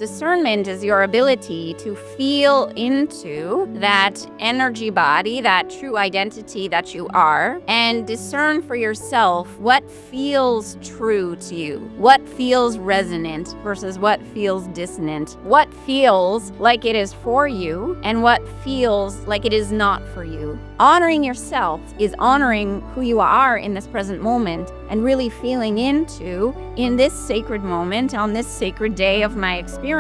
Discernment is your ability to feel into that energy body, that true identity that you are, and discern for yourself what feels true to you, what feels resonant versus what feels dissonant, what feels like it is for you, and what feels like it is not for you. Honoring yourself is honoring who you are in this present moment and really feeling into, in this sacred moment, on this sacred day of my experience,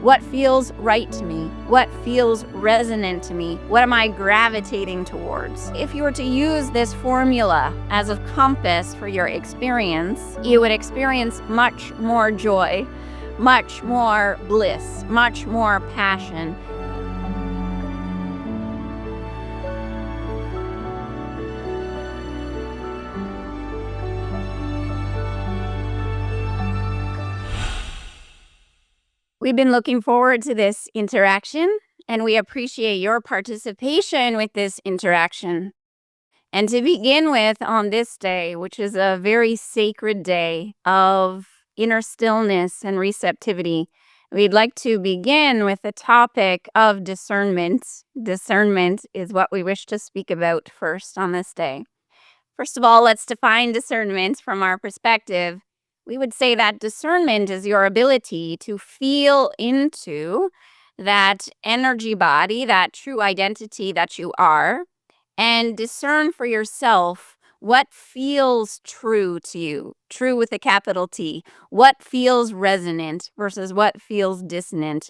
what feels right to me, what feels resonant to me, what am I gravitating towards. If you were to use this formula as a compass for your experience, you would experience much more joy, much more bliss, much more passion. We've been looking forward to this interaction, and we appreciate your participation with this interaction. And to begin with, on this day, which is a very sacred day of inner stillness and receptivity, we'd like to begin with the topic of discernment. Discernment is what we wish to speak about first on this day. First of all, let's define discernment from our perspective. We would say that discernment is your ability to feel into that energy body, that true identity that you are, and discern for yourself what feels true to you, true with a capital T, what feels resonant versus what feels dissonant,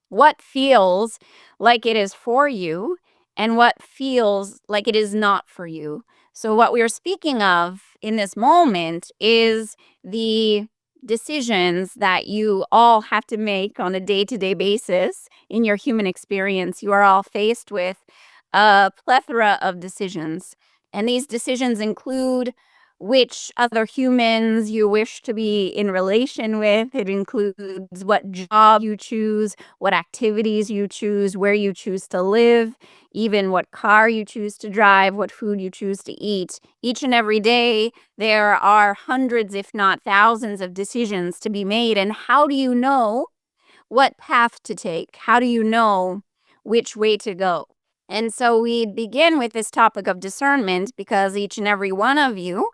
what feels like it is for you and what feels like it is not for you. So what we're speaking of in this moment is the decisions that you all have to make on a day-to-day basis in your human experience. You are all faced with a plethora of decisions, and these decisions include which other humans you wish to be in relation with. It includes what job you choose, what activities you choose, where you choose to live, even what car you choose to drive, what food you choose to eat. Each and every day, there are hundreds, if not thousands, of decisions to be made. And how do you know what path to take? How do you know which way to go? And so we begin with this topic of discernment because each and every one of you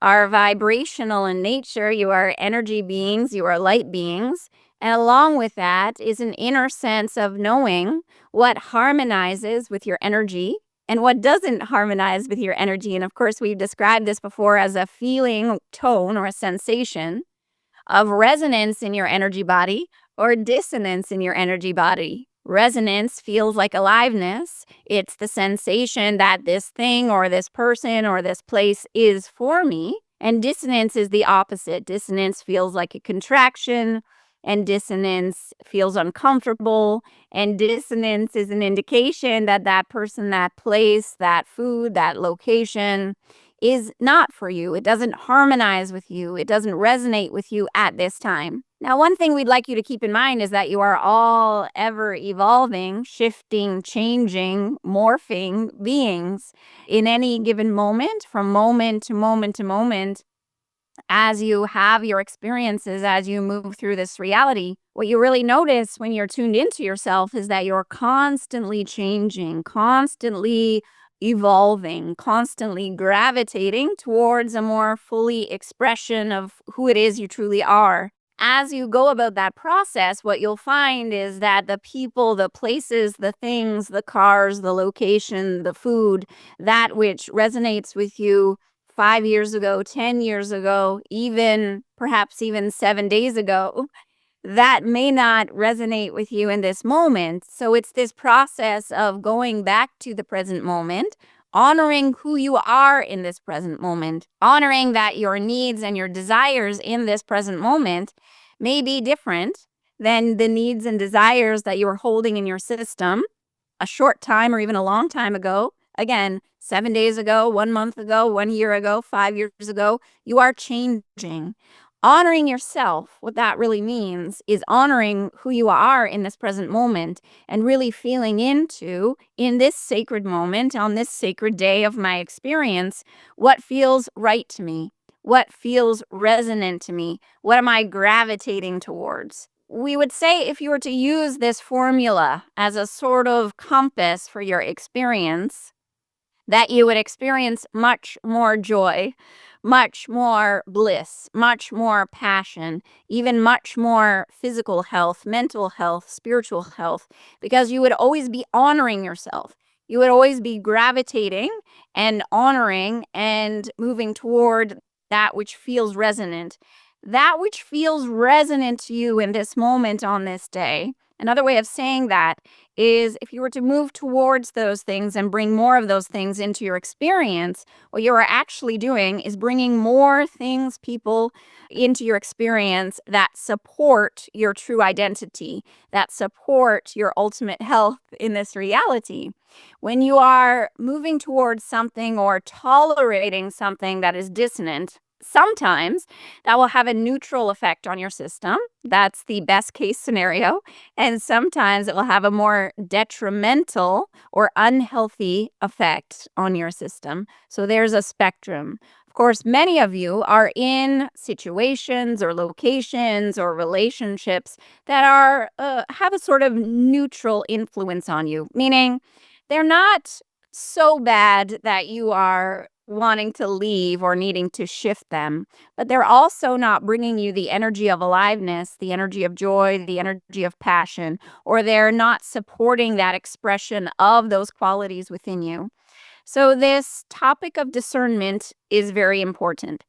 are vibrational in nature. You are energy beings, you are light beings. And along with that is an inner sense of knowing what harmonizes with your energy and what doesn't harmonize with your energy. And of course, we've described this before as a feeling tone or a sensation of resonance in your energy body or dissonance in your energy body. Resonance feels like aliveness. It's the sensation that this thing or this person or this place is for me. And dissonance is the opposite. Dissonance feels like a contraction, and dissonance feels uncomfortable. And dissonance is an indication that that person, that place, that food, that location is not for you. It doesn't harmonize with you. It doesn't resonate with you at this time. Now, one thing we'd like you to keep in mind is that you are all ever evolving, shifting, changing, morphing beings in any given moment, from moment to moment to moment. As you have your experiences, as you move through this reality, what you really notice when you're tuned into yourself is that you're constantly changing, constantly evolving, constantly gravitating towards a more fully expression of who it is you truly are. As you go about that process, what you'll find is that the people, the places, the things, the cars, the location, the food, that which resonates with you 5 years ago, 10 years ago, perhaps even 7 days ago, that may not resonate with you in this moment. So it's this process of going back to the present moment, honoring who you are in this present moment, honoring that your needs and your desires in this present moment may be different than the needs and desires that you were holding in your system a short time or even a long time ago. Again, 7 days ago, 1 month ago, 1 year ago, 5 years ago. You are changing. Honoring yourself, what that really means is honoring who you are in this present moment and really feeling into, in this sacred moment, on this sacred day of my experience, what feels right to me, what feels resonant to me, what am I gravitating towards, we would say if you were to use this formula as a sort of compass for your experience, that you would experience much more joy, much more bliss, much more passion, even much more physical health, mental health, spiritual health, because you would always be honoring yourself. You would always be gravitating and honoring and moving toward that which feels resonant. That which feels resonant to you in this moment on this day. Another way of saying that is if you were to move towards those things and bring more of those things into your experience, what you are actually doing is bringing more things, people into your experience that support your true identity, that support your ultimate health in this reality. When you are moving towards something or tolerating something that is dissonant, sometimes that will have a neutral effect on your system. That's the best case scenario. And sometimes it will have a more detrimental or unhealthy effect on your system. So there's a spectrum. Of course, many of you are in situations or locations or relationships that are have a sort of neutral influence on you, meaning they're not so bad that you are wanting to leave or needing to shift them, but they're also not bringing you the energy of aliveness, the energy of joy, the energy of passion, or they're not supporting that expression of those qualities within you. So this topic of discernment is very important.